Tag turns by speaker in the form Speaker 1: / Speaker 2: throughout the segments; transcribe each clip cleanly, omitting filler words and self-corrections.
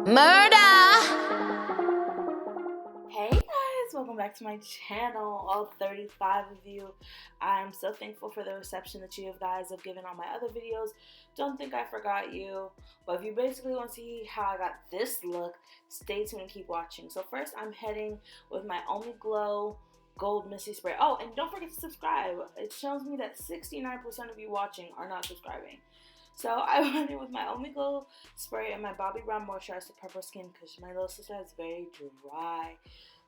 Speaker 1: Hey guys, welcome back to my channel, all 35 of you. I'm so thankful for the reception that you guys have given on my other videos. Don't think I forgot you, but if you basically want to see how I got this look, stay tuned and keep watching. So first I'm heading with my Omglo Gold Misty Spray. Oh, and don't forget to subscribe. It shows me that 69% of you watching are not subscribing. So I went in with my Omglo spray and my Bobbi Brown moisturizer to prep her skin because my little sister has very dry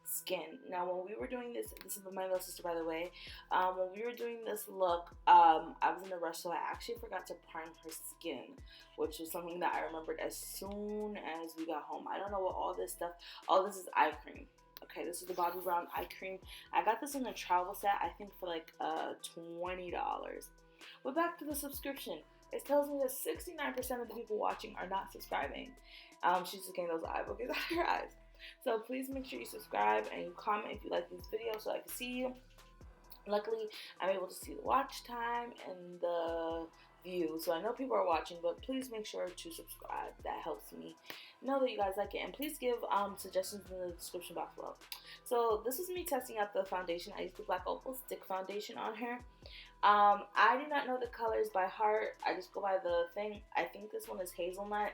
Speaker 1: skin. Now when we were doing this is my little sister, by the way, when we were doing this look, I was in a rush, so I actually forgot to prime her skin, which was something that I remembered as soon as we got home. I don't know what all this is eye cream. Okay, this is the Bobbi Brown eye cream. I got this in a travel set, I think for like $20. But back to the subscription. It tells me that 69% of the people watching are not subscribing. She's just getting those eye boogers out of her eyes. So please make sure you subscribe and you comment if you like this video so I can see you. Luckily, I'm able to see the watch time and the views. So I know people are watching, but please make sure to subscribe. That helps me know that you guys like it. And please give suggestions in the description box below. So this is me testing out the foundation. I used the Black Opal Stick Foundation on her. I do not know the colors by heart. I just go by the thing. I think this one is hazelnut.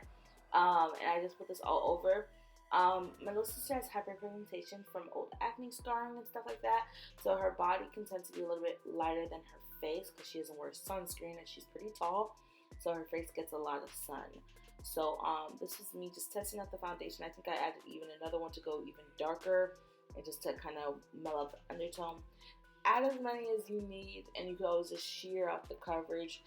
Speaker 1: And I just put this all over. My little sister has hyperpigmentation from old acne scarring and stuff like that. So her body can tend to be a little bit lighter than her face because she doesn't wear sunscreen and she's pretty tall. So her face gets a lot of sun. So this is me just testing out the foundation. I think I added even another one to go even darker and just to kind of mellow out the undertone. Add as many as you need, and you can always just sheer out the coverage,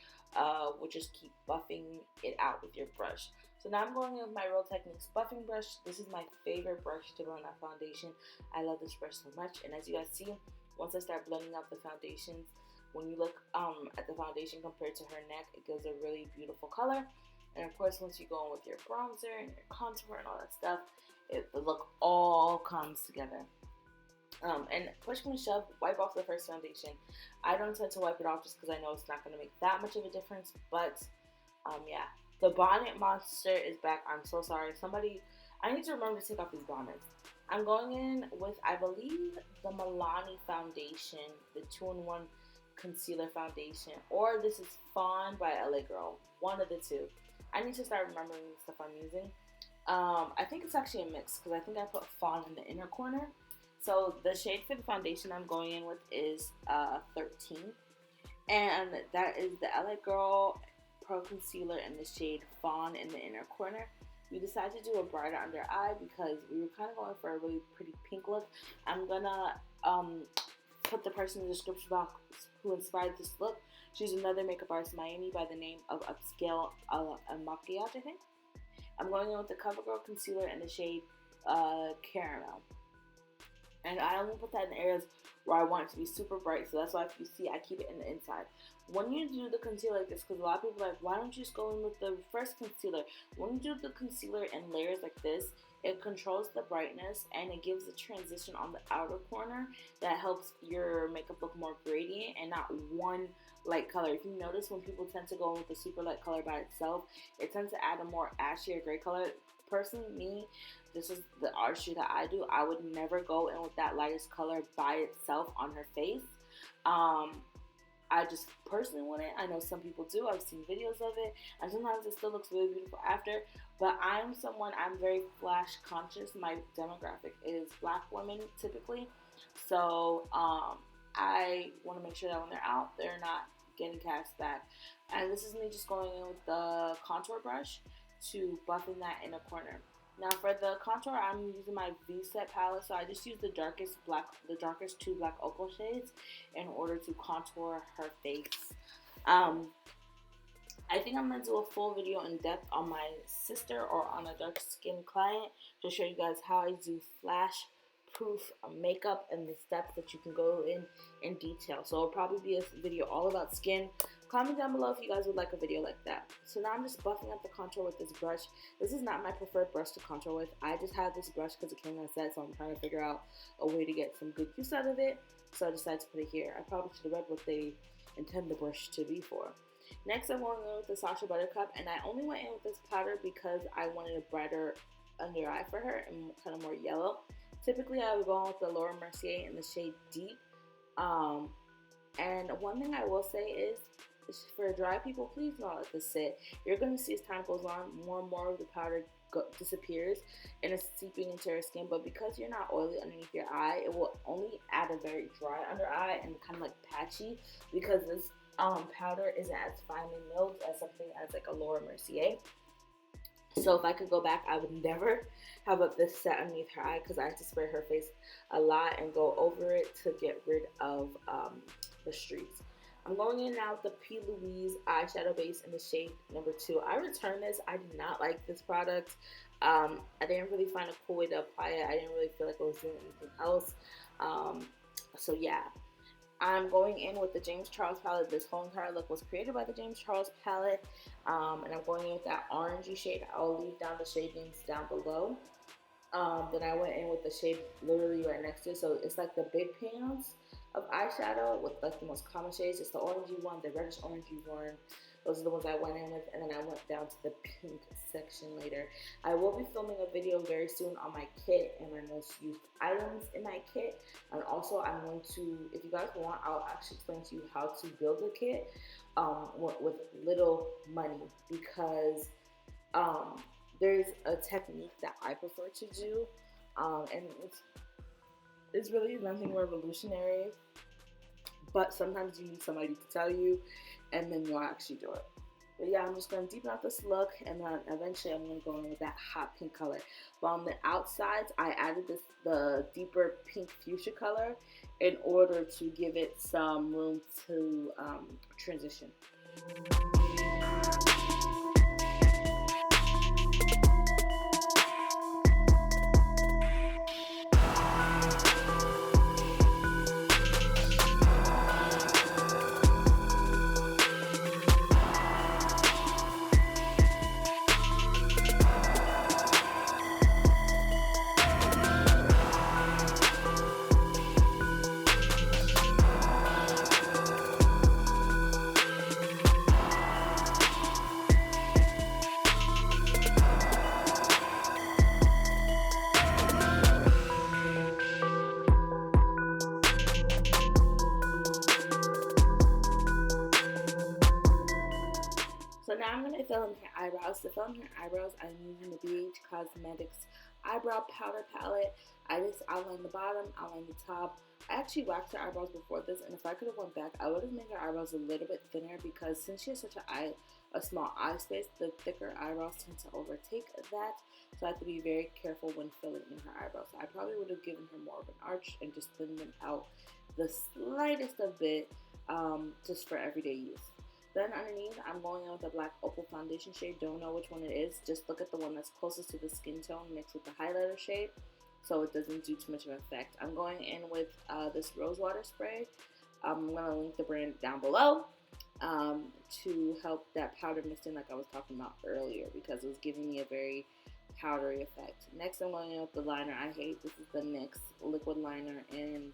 Speaker 1: which just keep buffing it out with your brush. So now I'm going in with my Real Techniques buffing brush. This is my favorite brush to blend out foundation. I love this brush so much, and as you guys see, once I start blending out the foundations, when you look at the foundation compared to her neck, it gives a really beautiful color. And of course, once you go in with your bronzer and your contour and all that stuff, the look all comes together. And push come to shove, wipe off the first foundation. I don't tend to wipe it off just because I know it's not going to make that much of a difference. But, yeah. The bonnet monster is back. I'm so sorry. I need to remember to take off these bonnets. I'm going in with, I believe, the Milani foundation. The 2-in-1 concealer foundation. Or this is Fawn by LA Girl. One of the two. I need to start remembering the stuff I'm using. I think it's actually a mix because I think I put Fawn in the inner corner. So the shade for the foundation I'm going in with is 13, and that is the LA Girl Pro Concealer in the shade Fawn in the inner corner. We decided to do a brighter under eye because we were kind of going for a really pretty pink look. I'm gonna put the person in the description box who inspired this look. She's another makeup artist in Miami by the name of Upscale Maquillage, I think. I'm going in with the Covergirl Concealer in the shade Caramel. And I only put that in the areas where I want it to be super bright. So that's why if you see, I keep it in the inside. When you do the concealer like this, because a lot of people are like, why don't you just go in with the first concealer? When you do the concealer in layers like this, it controls the brightness and it gives a transition on the outer corner that helps your makeup look more gradient and not one light color. If you notice, when people tend to go in with a super light color by itself, it tends to add a more ashy or gray color. Personally, me, this is the artistry that I do. I would never go in with that lightest color by itself on her face. I just personally wouldn't. I know some people do. I've seen videos of it, and sometimes it still looks really beautiful after. But I'm very flash conscious. My demographic is Black women typically, so I want to make sure that when they're out, they're not getting cast back. And this is me just going in with the contour brush to buff in that inner corner. Now for the contour, I'm using my V-Set palette, so I just use the darkest two black opal shades in order to contour her face. I think I'm going to do a full video in depth on my sister or on a dark skin client to show you guys how I do flash proof makeup and the steps that you can go in detail. So it'll probably be a video all about skin. Comment down below if you guys would like a video like that. So now I'm just buffing up the contour with this brush. This is not my preferred brush to contour with. I just have this brush because it came on a set, so I'm trying to figure out a way to get some good use out of it. So I decided to put it here. I probably should have read what they intend the brush to be for. Next, I'm going in with the Sacha Buttercup, and I only went in with this powder because I wanted a brighter under eye for her and kind of more yellow. Typically, I would go on with the Laura Mercier in the shade Deep. And one thing I will say is, for dry people, please don't let this sit. You're going to see as time goes on, more and more of the powder disappears and it's seeping into your skin. But because you're not oily underneath your eye, it will only add a very dry under eye and kind of like patchy, because this powder isn't as finely milled as something as like a Laura Mercier. So if I could go back, I would never have this set underneath her eye, because I have to spray her face a lot and go over it to get rid of the streaks. I'm going in now with the P. Louise eyeshadow base in the shade number 2. I returned this. I did not like this product. I didn't really find a cool way to apply it. I didn't really feel like I was doing anything else. So yeah. I'm going in with the James Charles palette. This whole entire look was created by the James Charles palette. And I'm going in with that orangey shade. I'll leave down the shade names down below. Then I went in with the shade literally right next to it. So it's like the big pans of eyeshadow with like the most common shades. It's the orangey one, the reddish orangey one. Those are the ones I went in with, and then I went down to the pink section later. I will be filming a video very soon on my kit and my most used items in my kit. And also I'm going to, if you guys want, I'll actually explain to you how to build a kit with little money, because there's a technique that I prefer to do, and it's really nothing revolutionary, but sometimes you need somebody to tell you, and then you'll actually do it. But yeah, I'm just going to deepen out this look, and then eventually I'm going to go in with that hot pink color. But on the outsides, I added the deeper pink fuchsia color in order to give it some room to transition. So now I'm going to fill in her eyebrows. To fill in her eyebrows, I'm using the BH Cosmetics Eyebrow Powder Palette. I just outline the bottom, outline the top. I actually waxed her eyebrows before this, and if I could have went back, I would have made her eyebrows a little bit thinner, because since she has such a small eye space, the thicker eyebrows tend to overtake that. So I have to be very careful when filling in her eyebrows. So I probably would have given her more of an arch and just thinned them out the slightest of bit, just for everyday use. Then underneath, I'm going in with a black opal foundation shade. Don't know which one it is. Just look at the one that's closest to the skin tone mixed with the highlighter shade, so it doesn't do too much of an effect. I'm going in with this rose water spray. I'm going to link the brand down below to help that powder mix in, like I was talking about earlier, because it was giving me a very powdery effect. Next, I'm going in with the liner I hate. This is the NYX liquid liner in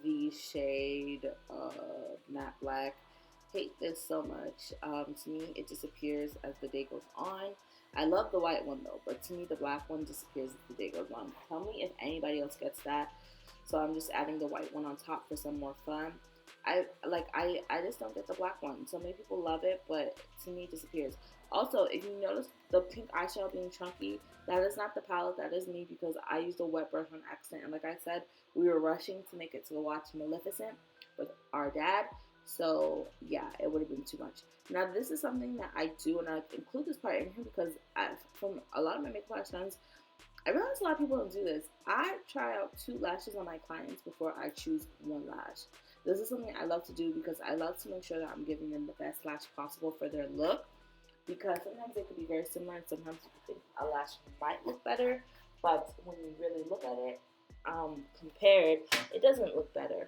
Speaker 1: the shade matte black. Hate this so much. To me, it disappears as the day goes on. I love the white one though, but to me the black one disappears as the day goes on. Tell me if anybody else gets that. So I'm just adding the white one on top for some more fun. I just don't get the black one. So many people love it, but to me it disappears. Also, if you notice the pink eyeshadow being chunky, that is not the palette, that is me, because I used a wet brush on accident. And like I said, we were rushing to make it to watch Maleficent with our dad. So yeah, it would have been too much. Now this is something that I do, and I include this part in here because from a lot of my makeup lash runs, I realize a lot of people don't do this. I try out 2 lashes on my clients before I choose one lash. This is something I love to do because I love to make sure that I'm giving them the best lash possible for their look. Because sometimes they could be very similar, and sometimes you think a lash might look better, but when you really look at it compared, it doesn't look better.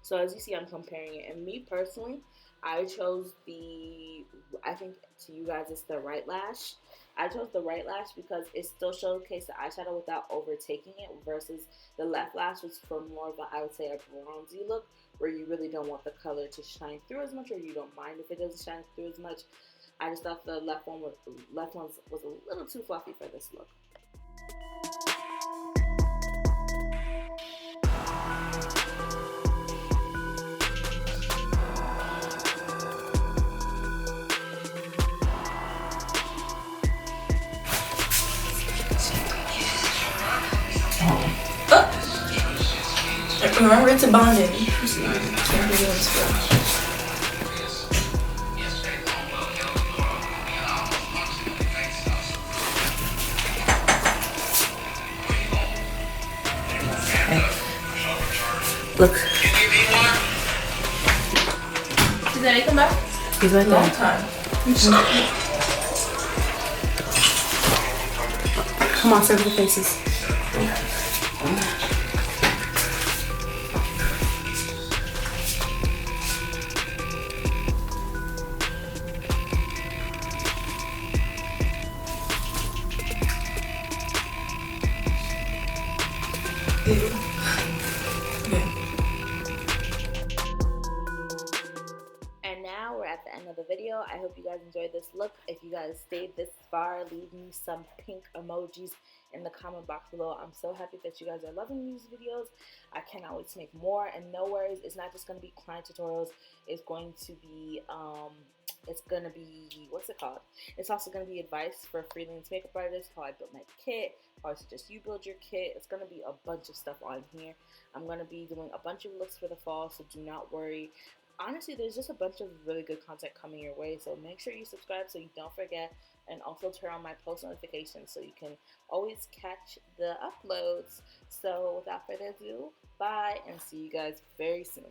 Speaker 1: So as you see, I'm comparing it, and me personally, I chose I think to you guys it's the right lash. I chose the right lash because it still showcased the eyeshadow without overtaking it, versus the left lash was for more of a, I would say, a bronzy look, where you really don't want the color to shine through as much, or you don't mind if it doesn't shine through as much. I just thought the left one was a little too fluffy for this look.
Speaker 2: Remember, it's a bonding. Look. Did Daddy come back? He's right there. Long time. Come on, serve the faces.
Speaker 1: And now we're at the end of the video. I hope you guys enjoyed this look. If you guys stayed this far, leave me some pink emojis in the comment box below. I'm so happy that you guys are loving these videos. I cannot wait to make more. And no worries, it's not just going to be client tutorials. It's going to be what's it called? It's also going to be advice for freelance makeup artists, how I built my kit, how I suggest you build your kit. It's going to be a bunch of stuff on here. I'm going to be doing a bunch of looks for the fall, so do not worry. Honestly, there's just a bunch of really good content coming your way, so make sure you subscribe so you don't forget, and also turn on my post notifications so you can always catch the uploads. So without further ado, bye, and see you guys very soon.